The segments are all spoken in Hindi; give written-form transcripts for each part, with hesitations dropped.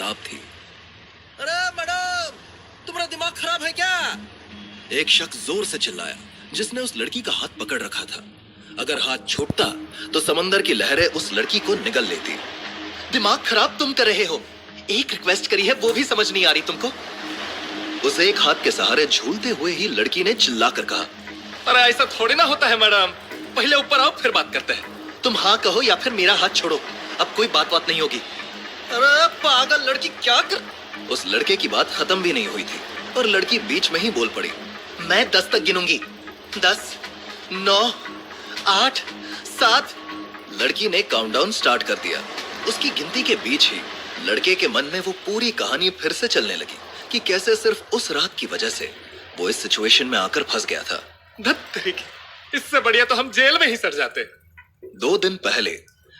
खराब थी। अरे मैडम, तुम्हारा दिमाग खराब है क्या? एक शख्स जोर से चिल्लाया, जिसने उस लड़की का हाथ पकड़ रखा था। अगर हाथ छूटता तो समंदर की लहरें उस लड़की को निगल लेती। दिमाग खराब तुम कर रहे हो। एक रिक्वेस्ट करी है, वो भी समझ नहीं आ रही तुमको? उस एक हाथ के सहारे झूलते हुए ही लड़की ने चिल्लाकर कहा, अरे ऐसा थोड़ी ना होता है मैडम, पहले ऊपर आओ फिर बात करते हैं। तुम हाँ कहो या फिर मेरा हाथ छोड़ो, अब कोई बात नहीं होगी। अरे पागल लड़की, क्या कर। उस लड़के की बात खत्म भी नहीं हुई थी और लड़की बीच में ही बोल पड़ी, मैं 10 तक गिनूंगी। 10, 9, 8, 7। लड़की ने काउंटडाउन स्टार्ट कर दिया। उसकी गिनती के बीच ही लड़के के मन में वो पूरी कहानी फिर से चलने लगी कि कैसे सिर्फ उस रात की वजह से वो इस सिचुएशन में आकर फंस गया था। इससे बढ़िया तो हम जेल में ही सड़ जाते। 2 दिन पहले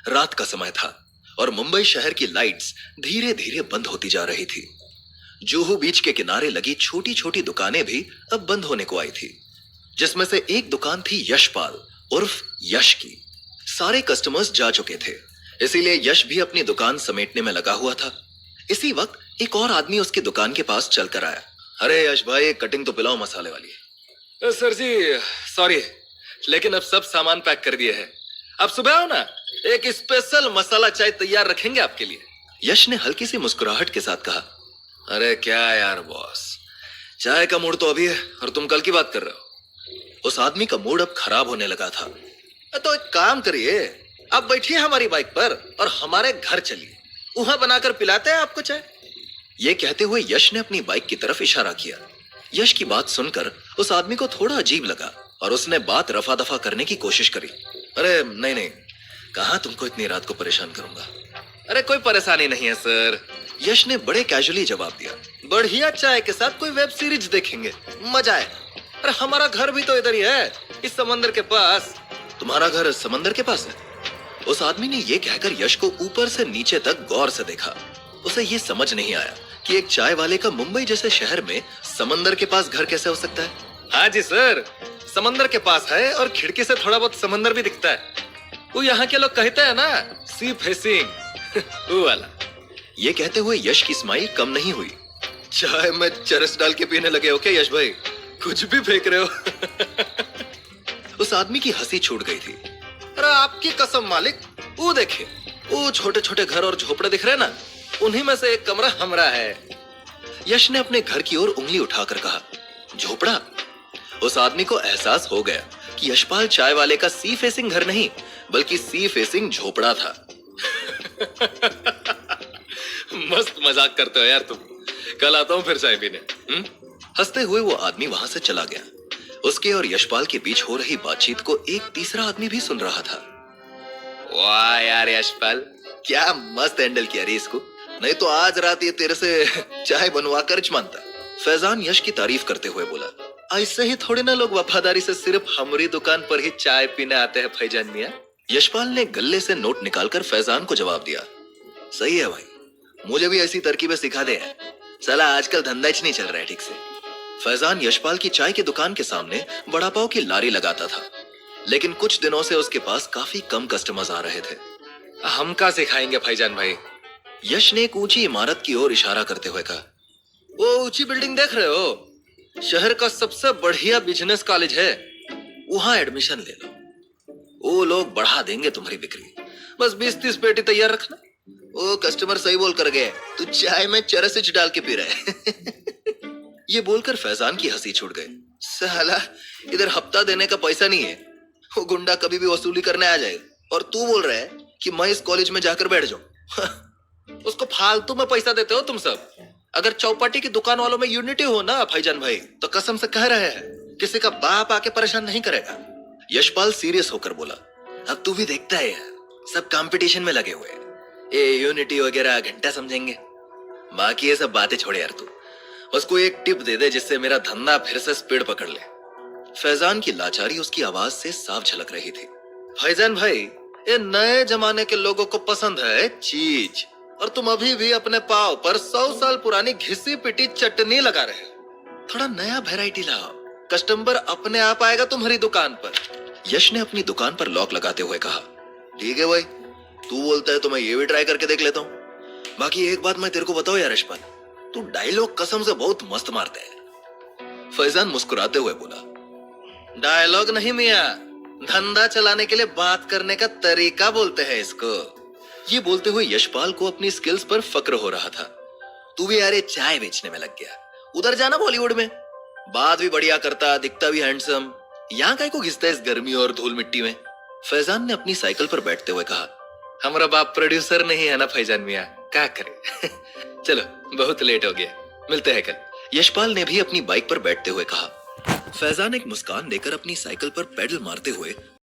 रात का समय था और मुंबई शहर की लाइट्स धीरे धीरे बंद होती जा रही थी। जुहू बीच के किनारे लगी छोटी छोटी दुकानें भी अब बंद होने को आई थी, जिसमें से एक दुकान थी यशपाल उर्फ यश की। सारे कस्टमर्स जा चुके थे, इसीलिए यश भी अपनी दुकान समेटने में लगा हुआ था। इसी वक्त एक और आदमी उसकी दुकान के पास चलकर आया। अरे यश भाई, कटिंग तो पिलाओ मसाले वाली। सर जी सॉरी, लेकिन अब सब सामान पैक कर दिए हैं। अब सुबह आओ ना, एक स्पेशल मसाला चाय तैयार रखेंगे आपके लिए। यश ने हल्की सी मुस्कुराहट के साथ कहा, अरे क्या यार बॉस, चाय का मूड तो अभी है और तुम कल की बात कर रहे हो। उस आदमी का मूड अब खराब होने लगा था। तो एक काम करिए, आप बैठिए हमारी बाइक पर और हमारे घर चलिए, वहां बनाकर पिलाते हैं आपको चाय। ये कहते हुए यश ने अपनी बाइक की तरफ इशारा किया। यश की बात सुनकर उस आदमी को थोड़ा अजीब लगा और उसने बात रफा दफा करने की कोशिश करी। अरे नहीं नहीं, कहाँ तुमको इतनी रात को परेशान करूंगा। अरे कोई परेशानी नहीं है सर, यश ने बड़े कैजुअली जवाब दिया। बढ़िया चाय के साथ कोई वेब सीरीज देखेंगे, मजा आएगा। अरे हमारा घर भी तो इधर ही है, इस समंदर के पास। तुम्हारा घर समंदर के पास है? उस आदमी ने यह कहकर यश को ऊपर से नीचे तक गौर से देखा। उसे ये समझ नहीं आया कि एक चाय वाले का मुंबई जैसे शहर में समंदर के पास घर कैसे हो सकता है। हाँ जी सर, समंदर के पास है और खिड़की से थोड़ा बहुत समंदर भी दिखता है। वो यहाँ के लोग कहते हैं ना, सी फेसिंग वो वाला। ये कहते हुए यश की स्माइल कम नहीं हुई। चाय में चरस डाल के पीने लगे हो क्या यश भाई? कुछ भी फेंक रहे हो। उस आदमी की हंसी छूट गई थी। अरे आपकी कसम मालिक, वो देखिए, वो छोटे छोटे घर और झोपड़े दिख रहे हैं ना, उन्हीं में से एक कमरा हमारा है। यश ने अपने घर की ओर उंगली उठाकर कहा, झोपड़ा? उस आदमी को एहसास हो गया कि यशपाल चाय वाले का सी फेसिंग घर नहीं बल्कि सी फेसिंग झोपड़ा था। मस्त मजाक करते हो यार तुम, कल आता हूँ फिर चाय पीने। हंसते हुए वो आदमी वहां से चला गया। उसके और यशपाल के बीच हो रही बातचीत को एक तीसरा आदमी भी सुन रहा था। वाह यार यशपाल, क्या मस्त हैंडल किया रे इसको, नहीं तो आज रात ये तेरे से चाय बनवा कर मानता। फैजान यश की तारीफ करते हुए बोला, ऐसे ही थोड़ी ना लोग वफादारी से सिर्फ हमारी दुकान पर ही चाय पीने आते हैं फैजान मियां। यशपाल ने गले से नोट निकालकर फैजान को जवाब दिया, सही है भाई, मुझे भी ऐसी तरकीबें सिखा दे। साला आजकल धंधा ही नहीं चल रहा है ठीक से। फैजान यशपाल की चाय की दुकान के सामने वड़ा पाव की लारी लगाता था, लेकिन कुछ दिनों से उसके पास काफी कम कस्टमर्स आ रहे थे। हम क्या सिखाएंगे फैजान भाई? यश ने एक ऊंची इमारत की ओर इशारा करते हुए कहा, वो ऊंची बिल्डिंग देख रहे हो, शहर का सबसे बढ़िया बिजनेस कॉलेज है, वहां एडमिशन ले लो, वो लोग बढ़ा देंगे तुम्हारी बिक्री। बस 20-30 पेटी तैयार रखना। वो कस्टमर सही बोल कर गए, तू चाय में चरस डाल के पी रहा है। ये बोलकर फैजान की हंसी छूट गई। साला इधर हफ्ता देने का पैसा नहीं है, वो गुंडा कभी भी वसूली करने आ जाएगा और तू बोल रहा है कि मैं इस कॉलेज में जाकर बैठ जाऊं। उसको फालतू में पैसा देते हो तुम सब। अगर चौपाटी की दुकान वालों में यूनिटी हो ना फैजान भाई, तो कसम से कह रहे हैं किसी का बाप आके परेशान नहीं करेगा। यशपाल सीरियस होकर बोला, अब तू भी देखता है यार, सब कंपटीशन में लगे हुए हैं, ये यूनिटी वगैरह घंटा समझेंगे। बाकी ये सब बातें छोड़े यार, तू उसको एक टिप दे दे जिससे मेरा धंधा फिर से स्पीड पकड़ ले। फैजान की लाचारी उसकी आवाज से साफ झलक रही थी। फैजान भाई, ये नए जमाने के लोगों को पसंद है चीज, और तुम अभी भी अपने पाव पर 100 साल पुरानी घिसी पिटी चटनी लगा रहे हो। थोड़ा नया वैरायटी लाओ, कस्टमर अपने आप आएगा तुम्हारी दुकान पर। यश ने अपनी दुकान पर लॉक लगाते हुए कहा, ठीक है भाई, तू बोलता है तो मैं ये भी ट्राई करके देख लेता हूँ। बाकी एक बात मैं तेरे को बताऊं यार यशपाल, तू डायलॉग कसम से बहुत मस्त मारता है। फैजान मुस्कुराते हुए बोला। डायलॉग नहीं मियाँ, धंधा चलाने के लिए बात करने का तरीका बोलते हैं इसको। ये बोलते हुए यशपाल को अपनी स्किल्स पर फक्र हो रहा था। तू भी यार ये चाय बेचने में लग गया, उधर जाना बॉलीवुड में, बात भी बढ़िया करता, दिखता भी हैंडसम, यहाँ काहे को घिसता है इस गर्मी और धूल मिट्टी में। फैजान ने अपनी साइकिल पर बैठते हुए कहा। हमारा बाप प्रोड्यूसर नहीं है ना फैजान मियाँ, क्या करे। चलो बहुत लेट हो गया, मिलते हैं कल। यशपाल ने भी अपनी बाइक पर बैठते हुए कहा। फैजान एक मुस्कान देकर अपनी साइकिल पर पेडल मारते हुए